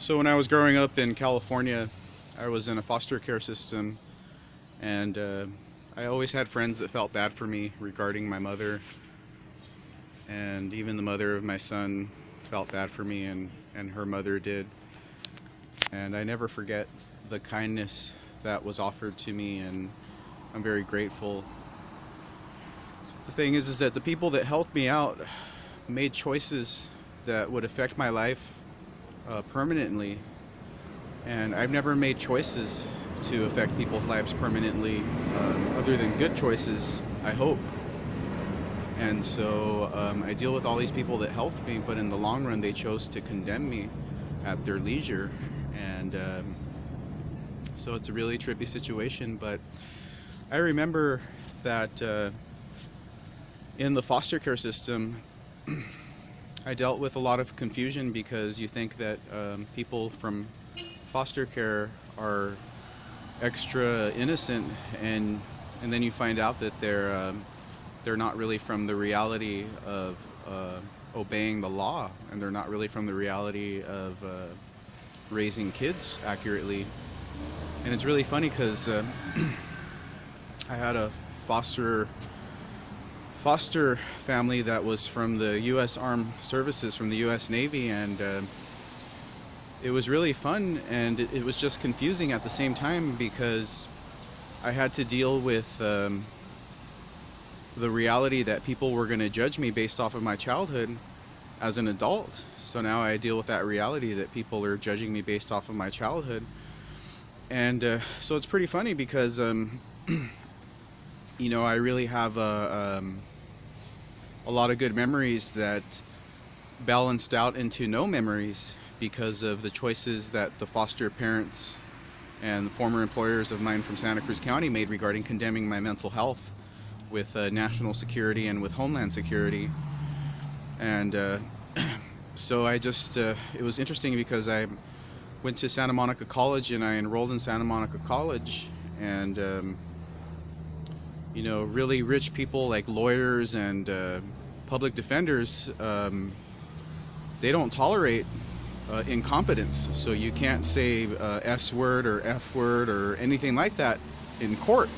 So when I was growing up in California, I was in a foster care system, and I always had friends that felt bad for me regarding my mother, and even the mother of my son felt bad for me, and her mother did. And I never forget the kindness that was offered to me, and I'm very grateful. The thing is that the people that helped me out made choices that would affect my life permanently, and I've never made choices to affect people's lives permanently, other than good choices, I hope. And so I deal with all these people that helped me, but in the long run they chose to condemn me at their leisure, and so it's a really trippy situation. But I remember that in the foster care system I dealt with a lot of confusion, because you think that people from foster care are extra innocent, and then you find out that they're not really from the reality of obeying the law, and they're not really from the reality of raising kids accurately. And it's really funny because I had a foster family that was from the U.S. Armed Services, from the U.S. Navy, and it was really fun, and it was just confusing at the same time, because I had to deal with the reality that people were going to judge me based off of my childhood as an adult. So now I deal with that reality that people are judging me based off of my childhood. And so it's pretty funny, because you know, I really have a lot of good memories that balanced out into no memories because of the choices that the foster parents and the former employers of mine from Santa Cruz County made regarding condemning my mental health with national security and with homeland security. And so I just, it was interesting, because I went to Santa Monica College, and I enrolled in Santa Monica College, and you know, really rich people like lawyers and public defenders, they don't tolerate incompetence. So you can't say S word or F word or anything like that in court.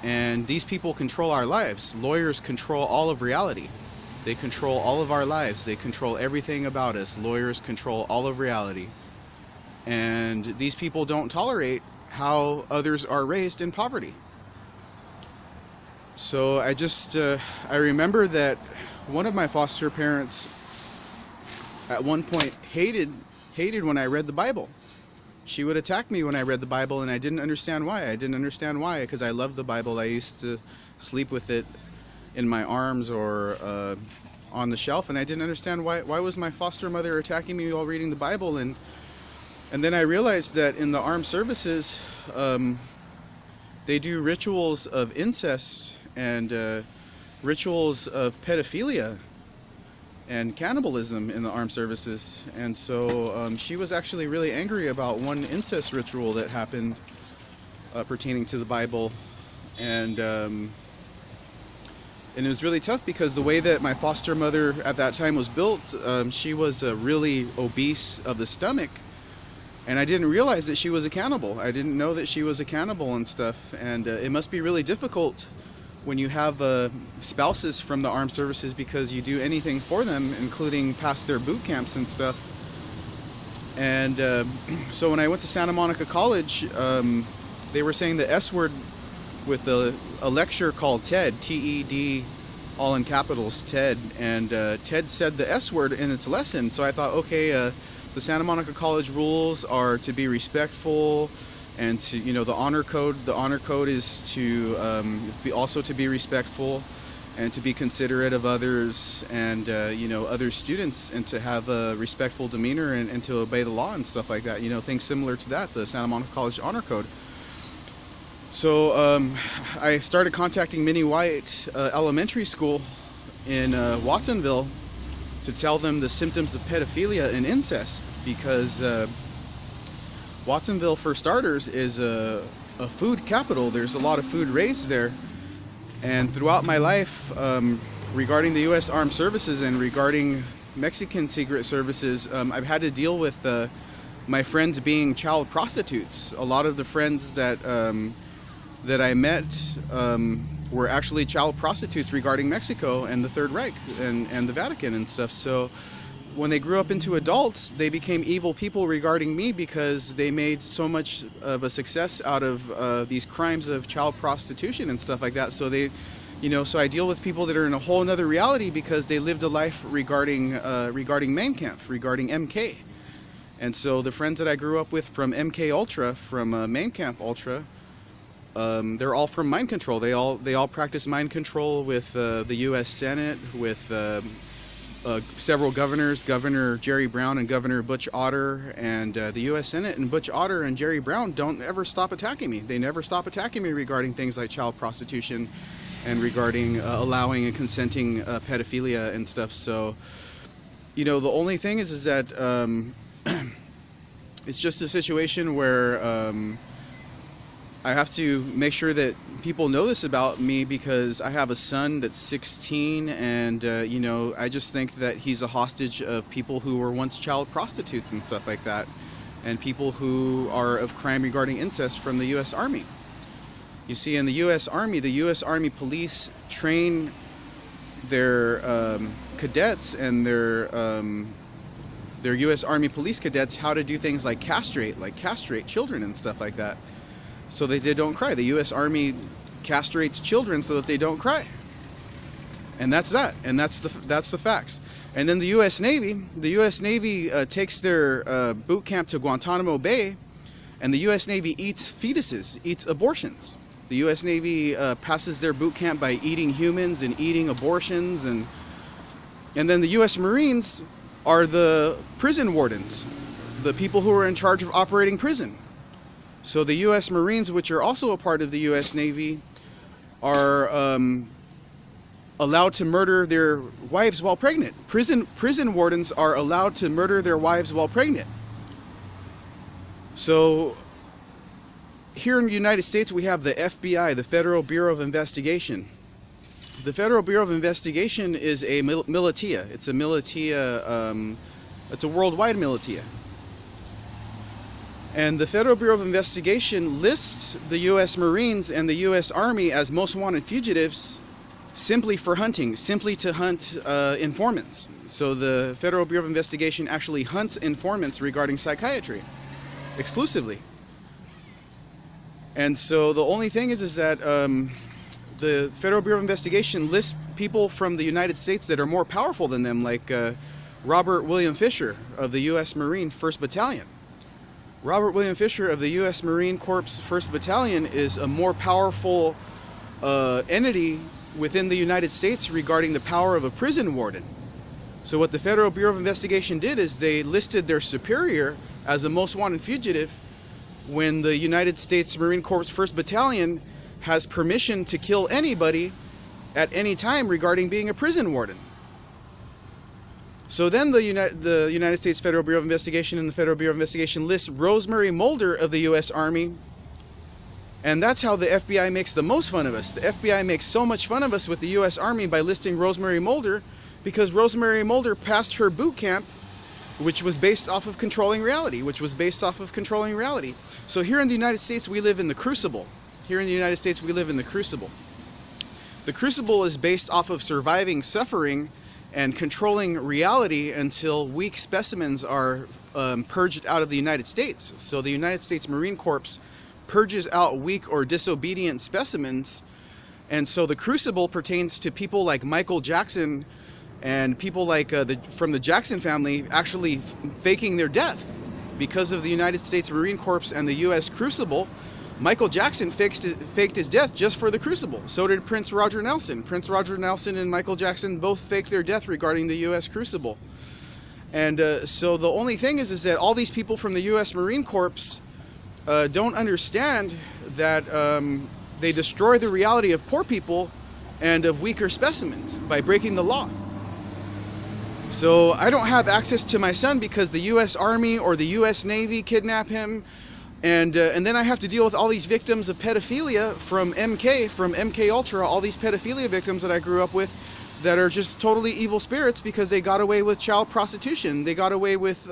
And these people control our lives. Lawyers control all of reality. They control all of our lives. They control everything about us. Lawyers control all of reality. And these people don't tolerate how others are raised in poverty. So I remember that one of my foster parents at one point hated when I read the Bible. She would attack me when I read the Bible, and I didn't understand why. Because I loved the Bible. I used to sleep with it in my arms or on the shelf, and I didn't understand why was my foster mother attacking me while reading the Bible. And then I realized that in the armed services, they do rituals of incest and rituals of pedophilia and cannibalism in the armed services. And so she was actually really angry about one incest ritual that happened pertaining to the Bible. And it was really tough, because the way that my foster mother at that time was built, she was really obese of the stomach. And I didn't realize that she was a cannibal. I didn't know that she was a cannibal and stuff. And it must be really difficult when you have spouses from the armed services, because you do anything for them, including pass their boot camps and stuff. And so when I went to Santa Monica College, they were saying the S word with a lecture called TED, T-E-D, all in capitals, TED. And TED said the S word in its lesson. So I thought, okay, the Santa Monica College rules are to be respectful, and to, you know, the honor code is to also to be respectful, and to be considerate of others, and you know, other students, and to have a respectful demeanor, and to obey the law and stuff like that. You know, things similar to that, the Santa Monica College honor code. So I started contacting Minnie White Elementary School in Watsonville to tell them the symptoms of pedophilia and incest, because Watsonville, for starters, is a food capital. There's a lot of food raised there. And throughout my life, regarding the U.S. Armed Services and regarding Mexican secret services, I've had to deal with my friends being child prostitutes. A lot of the friends that I met were actually child prostitutes regarding Mexico and the Third Reich and the Vatican and stuff. So when they grew up into adults, they became evil people regarding me because they made so much of a success out of these crimes of child prostitution and stuff like that. So so I deal with people that are in a whole nother reality because they lived a life regarding Mein Kampf, regarding MK. And so the friends that I grew up with from MK Ultra, from Mein Kampf Ultra, they're all from mind control. They all practice mind control with the U.S. Senate, with several governors, Governor Jerry Brown and Governor Butch Otter, and the U.S. Senate and Butch Otter and Jerry Brown don't ever stop attacking me. They never stop attacking me regarding things like child prostitution and regarding allowing and consenting pedophilia and stuff. So, the only thing is that it's just a situation where I have to make sure that people know this about me because I have a son that's 16 and, I just think that he's a hostage of people who were once child prostitutes and stuff like that, and people who are of crime regarding incest from the U.S. Army. You see, in the U.S. Army, the U.S. Army police train their cadets and their U.S. Army police cadets how to do things like castrate children and stuff like that, so that they don't cry. The U.S. Army castrates children so that they don't cry, and that's that. And that's the facts. And then the U.S. Navy takes their boot camp to Guantanamo Bay, and the U.S. Navy eats fetuses, eats abortions. The U.S. Navy passes their boot camp by eating humans and eating abortions, and then the U.S. Marines are the prison wardens, the people who are in charge of operating prison. So the U.S. Marines, which are also a part of the U.S. Navy, are allowed to murder their wives while pregnant. Prison wardens are allowed to murder their wives while pregnant. So here in the United States, we have the FBI, the Federal Bureau of Investigation. The Federal Bureau of Investigation is a militia. It's a militia, it's a worldwide militia. And the Federal Bureau of Investigation lists the U.S. Marines and the U.S. Army as most wanted fugitives simply for hunting, simply to hunt informants. So the Federal Bureau of Investigation actually hunts informants regarding psychiatry exclusively. And so the only thing is that the Federal Bureau of Investigation lists people from the United States that are more powerful than them, like Robert William Fisher of the U.S. Marine 1st Battalion. Robert William Fisher of the U.S. Marine Corps 1st Battalion is a more powerful entity within the United States regarding the power of a prison warden. So what the Federal Bureau of Investigation did is they listed their superior as a most wanted fugitive when the United States Marine Corps 1st Battalion has permission to kill anybody at any time regarding being a prison warden. So then the United States Federal Bureau of Investigation and the Federal Bureau of Investigation lists Rosemary Mulder of the U.S. Army, and that's how the FBI makes the most fun of us. The FBI makes so much fun of us with the U.S. Army by listing Rosemary Mulder, because Rosemary Mulder passed her boot camp, which was based off of controlling reality, So here in the United States, we live in the crucible. The crucible is based off of surviving suffering and controlling reality until weak specimens are purged out of the United States. So the United States Marine Corps purges out weak or disobedient specimens, and so the crucible pertains to people like Michael Jackson and people like from the Jackson family actually faking their death. Because of the United States Marine Corps and the U.S. Crucible, Michael Jackson faked his death just for the Crucible. So did Prince Roger Nelson. Prince Roger Nelson and Michael Jackson both faked their death regarding the U.S. Crucible. And so the only thing is that all these people from the U.S. Marine Corps don't understand that they destroy the reality of poor people and of weaker specimens by breaking the law. So I don't have access to my son because the U.S. Army or the U.S. Navy kidnap him. And then I have to deal with all these victims of pedophilia from MK Ultra, all these pedophilia victims that I grew up with. that are just totally evil spirits because they got away with child prostitution. They got away with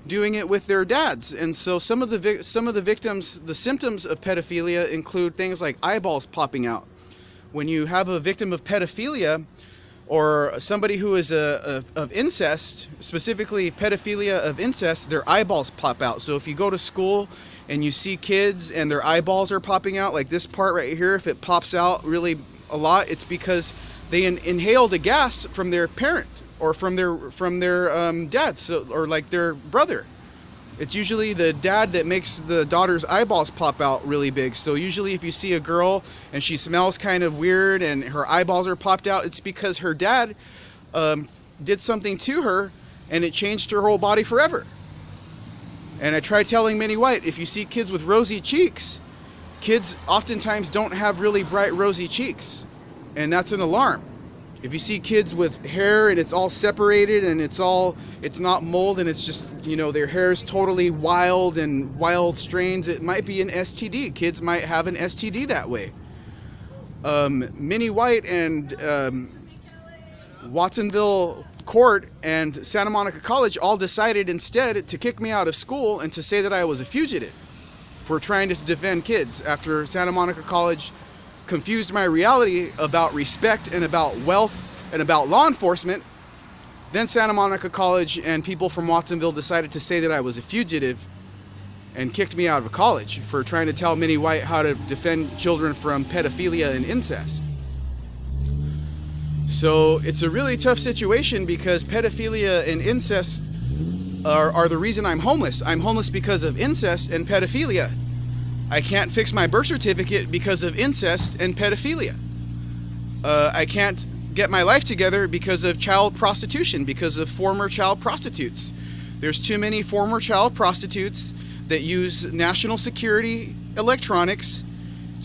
doing it with their dads. And so some of the victims, the symptoms of pedophilia include things like eyeballs popping out. When you have a victim of pedophilia, or somebody who is of incest, specifically pedophilia of incest, their eyeballs pop out. So if you go to school and you see kids and their eyeballs are popping out, like this part right here, if it pops out really a lot, it's because they inhaled a gas from their parent or from their dad, so, or like their brother. It's usually the dad that makes the daughter's eyeballs pop out really big. So usually if you see a girl and she smells kind of weird and her eyeballs are popped out, it's because her dad did something to her and it changed her whole body forever. And I try telling Minnie White, if you see kids with rosy cheeks, kids oftentimes don't have really bright rosy cheeks. And that's an alarm. If you see kids with hair and it's all separated and it's not mold and it's just, their hair is totally wild and wild strains, it might be an STD. Kids might have an STD that way. Minnie White and Watsonville Court and Santa Monica College all decided instead to kick me out of school and to say that I was a fugitive for trying to defend kids after Santa Monica College confused my reality about respect and about wealth and about law enforcement. Then Santa Monica College and people from Watsonville decided to say that I was a fugitive and kicked me out of college for trying to tell Minnie White how to defend children from pedophilia and incest. So it's a really tough situation because pedophilia and incest are the reason I'm homeless. I'm homeless because of incest and pedophilia. I can't fix my birth certificate because of incest and pedophilia. I can't get my life together because of child prostitution, because of former child prostitutes. There's too many former child prostitutes that use national security electronics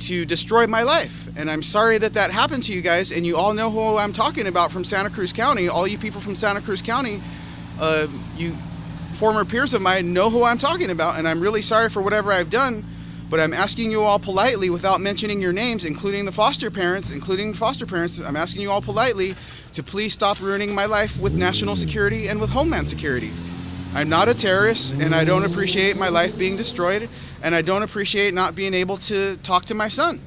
to destroy my life. And I'm sorry that happened to you guys, and you all know who I'm talking about from Santa Cruz County. All you people from Santa Cruz County, you former peers of mine know who I'm talking about, and I'm really sorry for whatever I've done. But I'm asking you all politely, without mentioning your names, including foster parents, I'm asking you all politely to please stop ruining my life with national security and with homeland security. I'm not a terrorist, and I don't appreciate my life being destroyed, and I don't appreciate not being able to talk to my son.